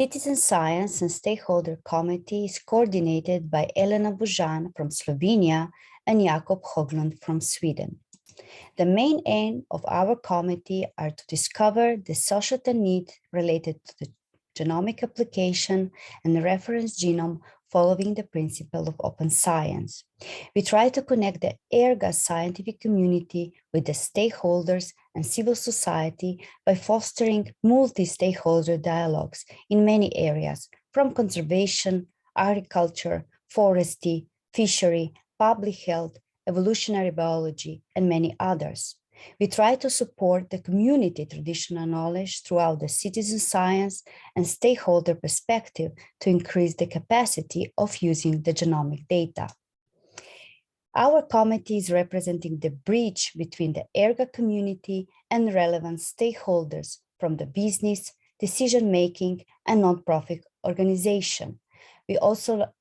Citizen Science and Stakeholder Committee is coordinated by Elena Bužan from Slovenia and Jakob Hoglund from Sweden. The main aim of our committee are to discover the societal need related to the genomic application and the reference genome following the principle of open science. We try to connect the ERGA scientific community with the stakeholders and civil society by fostering multi-stakeholder dialogues in many areas, from conservation, agriculture, forestry, fishery, public health, evolutionary biology, and many others. We try to support the community traditional knowledge throughout the citizen science and stakeholder perspective to increase the capacity of using the genomic data. Our committee is representing the bridge between the ERGA community and relevant stakeholders from the business, decision-making, and nonprofit organization. We also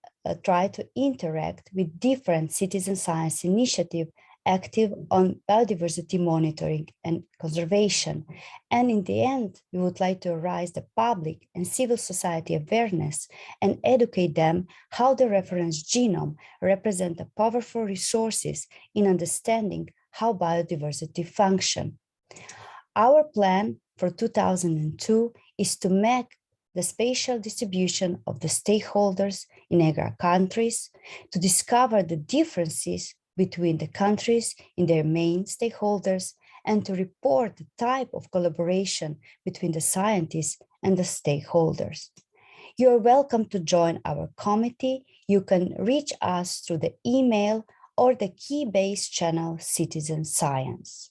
try to interact with different citizen science initiatives active on biodiversity monitoring and conservation. And in the end, we would like to raise the public and civil society awareness and educate them how the reference genome represents powerful resources in understanding how biodiversity functions. Our plan for 2002 is to make the spatial distribution of the stakeholders in ERGA countries, to discover the differences between the countries in their main stakeholders, and to report the type of collaboration between the scientists and the stakeholders. You are welcome to join our committee. You can reach us through the email or the key-based channel Citizen Science.